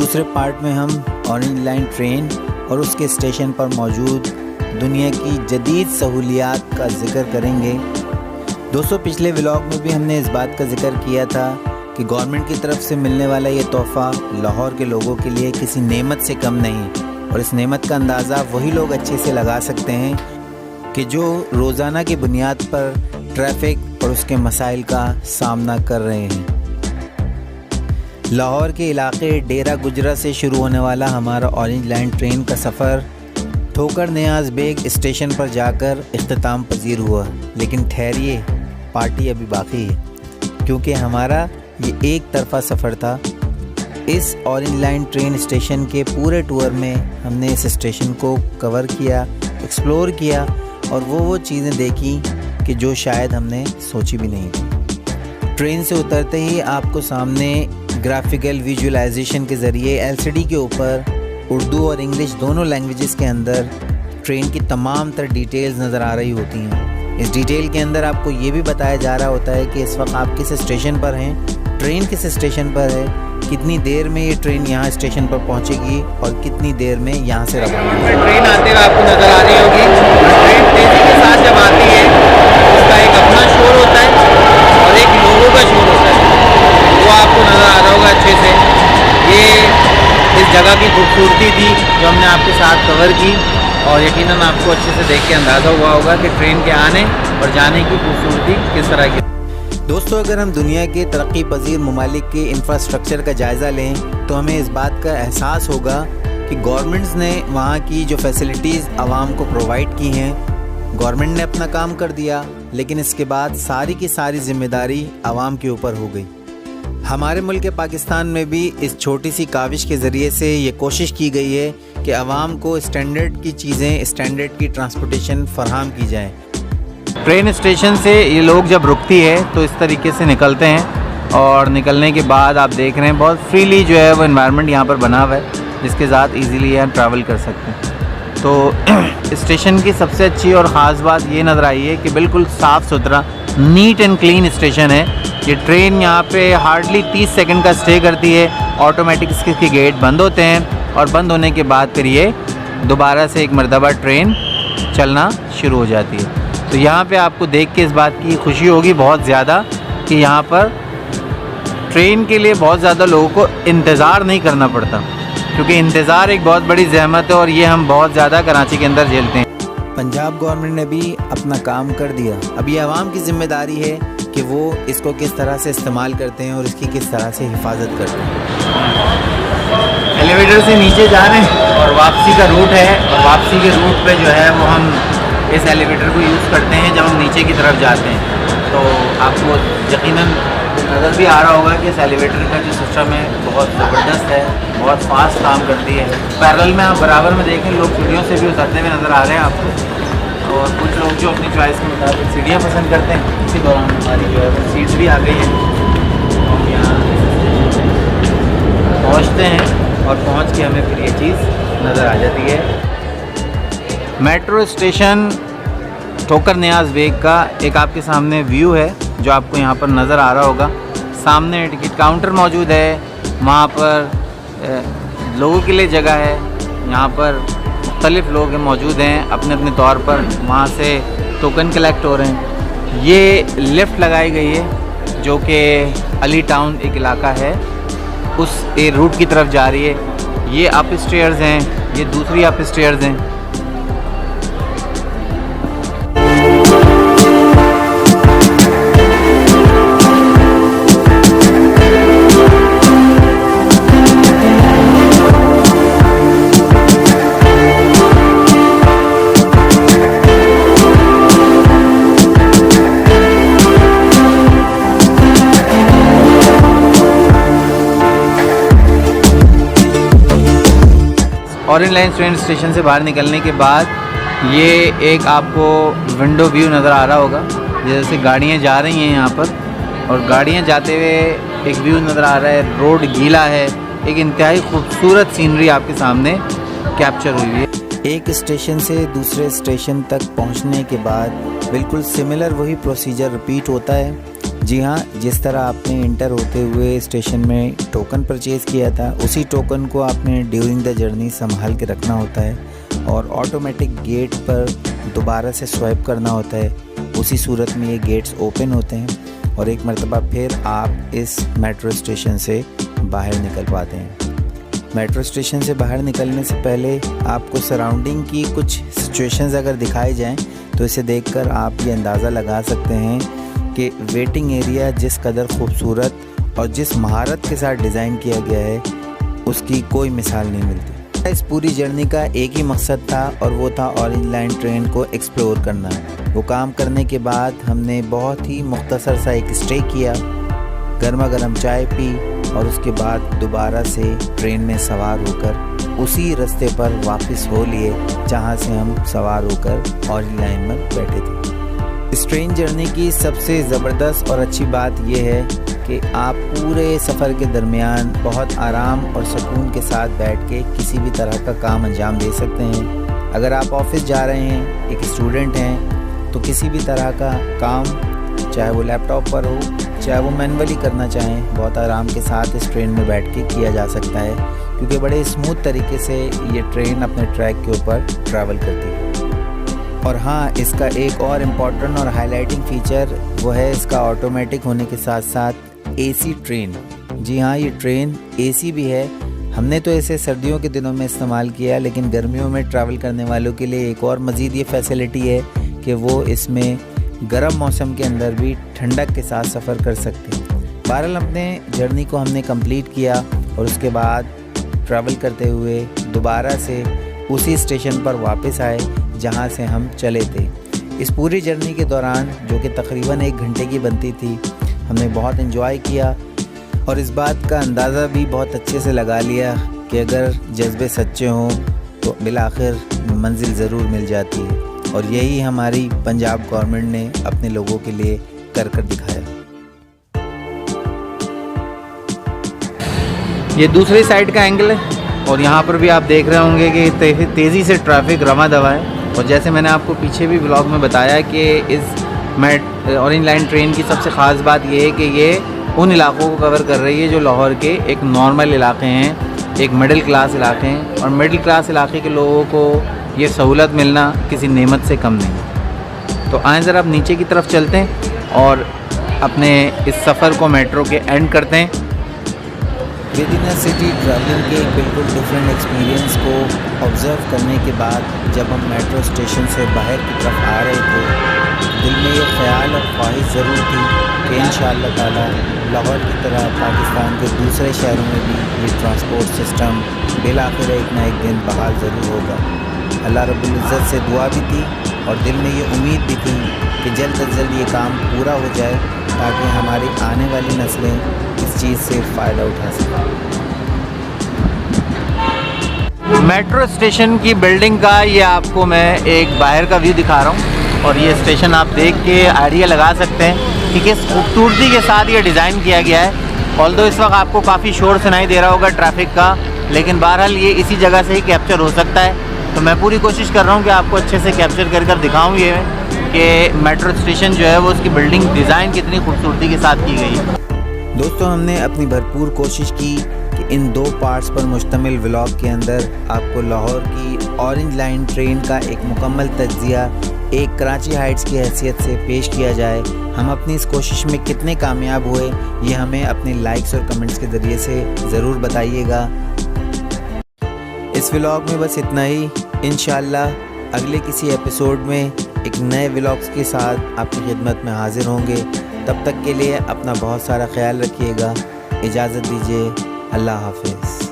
दूसरे पार्ट में हम ऑरेंज लाइन ट्रेन और उसके स्टेशन पर मौजूद दुनिया की जदीद सहूलियात का जिक्र करेंगे। दोस्तों, पिछले व्लॉग में भी हमने इस बात का जिक्र किया था कि गवर्नमेंट की तरफ से मिलने वाला ये तोहफ़ा लाहौर के लोगों के लिए किसी नेमत से कम नहीं, और इस नेमत का अंदाज़ा वही लोग अच्छे से लगा सकते हैं कि जो रोज़ाना की बुनियाद पर ट्रैफिक और उसके मसाइल का सामना कर रहे हैं। लाहौर के इलाके डेरा गुजरा से शुरू होने वाला हमारा ऑरेंज लाइन ट्रेन का सफ़र ठोकर नियाज़ बेग स्टेशन पर जाकर इख्तिताम पजीर हुआ। लेकिन ठहरिए, पार्टी अभी बाकी है, क्योंकि हमारा ये एक तरफ़ा सफ़र था। इस ऑरेंज लाइन ट्रेन स्टेशन के पूरे टूर में हमने इस स्टेशन को कवर किया, एक्सप्लोर किया और वो चीज़ें देखी कि जो शायद हमने सोची भी नहीं थी। ट्रेन से उतरते ही आपको सामने ग्राफिकल विजुअलाइजेशन के ज़रिए एलसीडी के ऊपर उर्दू और इंग्लिश दोनों लैंग्वेजेस के अंदर ट्रेन की तमाम तर डिटेल्स नज़र आ रही होती हैं। इस डिटेल के अंदर आपको ये भी बताया जा रहा होता है कि इस वक्त आप किस स्टेशन पर हैं, ट्रेन किस स्टेशन पर है, कितनी देर में ये ट्रेन यहाँ स्टेशन पर पहुँचेगी और कितनी देर में यहाँ से रवाना होगी। ट्रेन आते हुए आपको नज़र आ रही होगी। ट्रेन तेज़ी के साथ जब आती है उसका एक अपना शोर होता है और एक लोगों का शोर होता है, वो आपको नज़र आ रहा होगा अच्छे से। ये इस जगह की खूबसूरती थी जो हमने आपके साथ कवर की, और यकीनन आपको अच्छे से देख के अंदाज़ा हुआ होगा कि ट्रेन के आने और जाने की खूबसूरती किस तरह की। दोस्तों, अगर हम दुनिया के तरक्की पजीर ममालिक के इंफ्रास्ट्रक्चर का जायज़ा लें तो हमें इस बात का एहसास होगा कि गवर्नमेंट्स ने वहाँ की जो फैसिलिटीज़ आवाम को प्रोवाइड की हैं, गवर्नमेंट ने अपना काम कर दिया, लेकिन इसके बाद सारी की सारी जिम्मेदारी आवाम के ऊपर हो गई। हमारे मुल्क पाकिस्तान में भी इस छोटी सी काविश के ज़रिए से ये कोशिश की गई है कि आवाम को स्टैंडर्ड की चीज़ें, स्टैंडर्ड की ट्रांसपोर्टेशन फराहम की जाए। ट्रेन स्टेशन से ये लोग जब रुकती है तो इस तरीके से निकलते हैं, और निकलने के बाद आप देख रहे हैं बहुत फ्रीली जो है वो एनवायरनमेंट यहाँ पर बना हुआ है, जिसके साथ इजीली यहाँ ट्रैवल कर सकते हैं। तो स्टेशन की सबसे अच्छी और ख़ास बात ये नज़र आई है कि बिल्कुल साफ़ सुथरा, नीट एंड क्लीन स्टेशन है। ये ट्रेन यहाँ पे हार्डली 30 सेकंड का स्टे करती है। ऑटोमेटिक इसके गेट बंद होते हैं और बंद होने के बाद फिर ये दोबारा से एक मरतबा ट्रेन चलना शुरू हो जाती है। तो यहाँ पे आपको देख के इस बात की खुशी होगी बहुत ज़्यादा कि यहाँ पर ट्रेन के लिए बहुत ज़्यादा लोगों को इंतज़ार नहीं करना पड़ता, क्योंकि इंतज़ार एक बहुत बड़ी ज़हमत है और ये हम बहुत ज़्यादा कराची के अंदर झेलते हैं। पंजाब गवर्नमेंट ने भी अपना काम कर दिया। अब ये आवाम की ज़िम्मेदारी है कि वो इसको किस तरह से इस्तेमाल करते हैं और इसकी किस तरह से हिफाजत करते हैं। एलिवेटर से नीचे जा रहे हैं और वापसी का रूट है, और वापसी के रूट पे जो है वो हम इस एलिवेटर को यूज़ करते हैं जब हम नीचे की तरफ जाते हैं। तो आपको यकीनन नज़र भी आ रहा होगा कि इस एलिवेटर का जो सिस्टम है बहुत ज़बरदस्त है, बहुत फास्ट काम करती है। पैरेलल में आप बराबर में देखें, लोग सीढ़ियों से भी उतरते हुए नज़र आ रहे हैं आपको, और कुछ लोग जो अपनी चॉइस के मुताबिक सीढ़ियाँ पसंद करते हैं। इसी दौरान हमारी जो है वो सीट्स भी आ गई हैं, हम यहाँ पहुँचते हैं और पहुँच के हमें फिर ये चीज़ नज़र आ जाती है। मेट्रो स्टेशन ठोकर नियाज़ बेग का एक आपके सामने व्यू है जो आपको यहाँ पर नज़र आ रहा होगा। सामने टिकट काउंटर मौजूद है, वहाँ पर लोगों के लिए जगह है, यहाँ पर मुख्तलिफ़ लोग मौजूद हैं अपने अपने तौर पर, वहाँ से टोकन कलेक्ट हो रहे हैं। ये लिफ्ट लगाई गई है जो कि अली टाउन एक इलाका है, उस रूट की तरफ जा रही है। ये अप स्टेयर्स हैं, ये दूसरी अप स्टेयर्स हैं। ऑरेंज लाइन ट्रेन स्टेशन से बाहर निकलने के बाद ये एक आपको विंडो व्यू नज़र आ रहा होगा, जैसे गाड़ियाँ जा रही हैं यहाँ पर, और गाड़ियाँ जाते हुए एक व्यू नज़र आ रहा है। रोड गीला है, एक इंतहाई खूबसूरत सीनरी आपके सामने कैप्चर हुई है। एक स्टेशन से दूसरे स्टेशन तक पहुंचने के बाद बिल्कुल सिमिलर वही प्रोसीजर रिपीट होता है जी हाँ, जिस तरह आपने इंटर होते हुए स्टेशन में टोकन परचेज़ किया था, उसी टोकन को आपने ड्यूरिंग द जर्नी संभाल के रखना होता है और ऑटोमेटिक गेट पर दोबारा से स्वाइप करना होता है। उसी सूरत में ये गेट्स ओपन होते हैं और एक मर्तबा फिर आप इस मेट्रो स्टेशन से बाहर निकल पाते हैं। मेट्रो स्टेशन से बाहर निकलने से पहले आपको सराउंडिंग की कुछ सिचुएशंस अगर दिखाई जाएं तो इसे देखकर आप ये अंदाज़ा लगा सकते हैं कि वेटिंग एरिया जिस कदर खूबसूरत और जिस महारत के साथ डिज़ाइन किया गया है उसकी कोई मिसाल नहीं मिलती। इस पूरी जर्नी का एक ही मकसद था और वो था ऑरेंज लाइन ट्रेन को एक्सप्लोर करना। वो काम करने के बाद हमने बहुत ही मुख्तसर सा एक स्टे किया, गर्मा गर्म चाय पी और उसके बाद दोबारा से ट्रेन में सवार होकर उसी रास्ते पर वापस हो लिए जहाँ से हम सवार होकर ऑरेंज लाइन में बैठे थे। इस ट्रेन जर्नी की सबसे ज़बरदस्त और अच्छी बात यह है कि आप पूरे सफ़र के दरमियान बहुत आराम और सुकून के साथ बैठ के किसी भी तरह का काम अंजाम दे सकते हैं। अगर आप ऑफिस जा रहे हैं, एक स्टूडेंट हैं, तो किसी भी तरह का काम, चाहे वो लैपटॉप पर हो, चाहे वो मैनुअली करना चाहें, बहुत आराम के साथ इस ट्रेन में बैठ के किया जा सकता है, क्योंकि बड़े स्मूथ तरीके से ये ट्रेन अपने ट्रैक के ऊपर ट्रैवल करती है। और हाँ, इसका एक और इम्पॉर्टेंट और हाईलाइटिंग फ़ीचर वो है इसका ऑटोमेटिक होने के साथ साथ एसी ट्रेन। जी हाँ, ये ट्रेन एसी भी है। हमने तो इसे सर्दियों के दिनों में इस्तेमाल किया, लेकिन गर्मियों में ट्रैवल करने वालों के लिए एक और मज़ीद ये फैसिलिटी है कि वो इसमें गर्म मौसम के अंदर भी ठंडक के साथ सफ़र कर सकते हैं। बहरहाल अपने जर्नी को हमने कंप्लीट किया और उसके बाद ट्रैवल करते हुए दोबारा से उसी स्टेशन पर वापस आए जहाँ से हम चले थे। इस पूरी जर्नी के दौरान, जो कि तकरीबन 1 घंटे की बनती थी, हमने बहुत एंजॉय किया और इस बात का अंदाज़ा भी बहुत अच्छे से लगा लिया कि अगर जज्बे सच्चे हों तो बिलाखिर मंजिल ज़रूर मिल जाती है। और यही हमारी पंजाब गवर्नमेंट ने अपने लोगों के लिए कर दिखाया। ये दूसरी साइड का एंगल है और यहाँ पर भी आप देख रहे होंगे कि तेज़ी से ट्रैफिक रवा दवा है। और जैसे मैंने आपको पीछे भी व्लॉग में बताया कि इस ऑरेंज लाइन ट्रेन की सबसे ख़ास बात ये है कि ये उन इलाक़ों को कवर कर रही है जो लाहौर के एक नॉर्मल इलाके हैं, एक मिडिल क्लास इलाके हैं, और मिडिल क्लास इलाके के लोगों को ये सहूलत मिलना किसी नेमत से कम नहीं। तो आएँ ज़रा अब नीचे की तरफ चलते हैं और अपने इस सफ़र को मेट्रो के एंड करते हैं। विद इन सिटी ट्रैवलिंग के बिल्कुल डिफरेंट एक्सपीरियंस को ऑब्ज़र्व करने के बाद जब हम मेट्रो स्टेशन से बाहर की तरफ आ रहे थे, दिल में ये ख्याल और ख्वाहिश ज़रूर थी कि इंशाअल्लाह ताला लाहौर की तरह पाकिस्तान के दूसरे शहरों में भी ये ट्रांसपोर्ट सिस्टम बिलाखिर एक ना एक दिन बहाल ज़रूर होगा। अल्लाह रब्बुल इज़्ज़त से दुआ भी थी और दिल में ये उम्मीद भी थी कि जल्द अज जल्द ये काम पूरा हो जाए ताकि हमारी आने वाली नस्लें इस चीज़ से फ़ायदा उठा सकें। मेट्रो स्टेशन की बिल्डिंग का ये आपको मैं एक बाहर का व्यू दिखा रहा हूँ और ये स्टेशन आप देख के आइडिया लगा सकते हैं कि किस खूबसूरती के साथ ये डिज़ाइन किया गया है। ऑल्दो इस वक्त आपको काफ़ी शोर सुनाई दे रहा होगा ट्रैफिक का, लेकिन बहरहाल ये इसी जगह से ही कैप्चर हो सकता है। तो मैं पूरी कोशिश कर रहा हूँ कि आपको अच्छे से कैप्चर कर दिखाऊँ ये कि मेट्रो स्टेशन जो है वो उसकी बिल्डिंग डिज़ाइन कितनी खूबसूरती के साथ की गई है। दोस्तों, हमने अपनी भरपूर कोशिश की कि इन 2 पार्ट्स पर मुश्तमिल व्लॉग के अंदर आपको लाहौर की ऑरेंज लाइन ट्रेन का एक मुकम्मल तज्ज़िया एक कराची हाइट्स की हैसियत से पेश किया जाए। हम अपनी इस कोशिश में कितने कामयाब हुए ये हमें अपने लाइक्स और कमेंट्स के ज़रिए से ज़रूर बताइएगा। इस व्लॉग में बस इतना ही। इंशाअल्लाह अगले किसी एपिसोड में एक नए व्लॉग्स के साथ आपकी खिदमत में हाजिर होंगे। तब तक के लिए अपना बहुत सारा ख्याल रखिएगा। इजाज़त दीजिए। अल्लाह हाफ़िज़।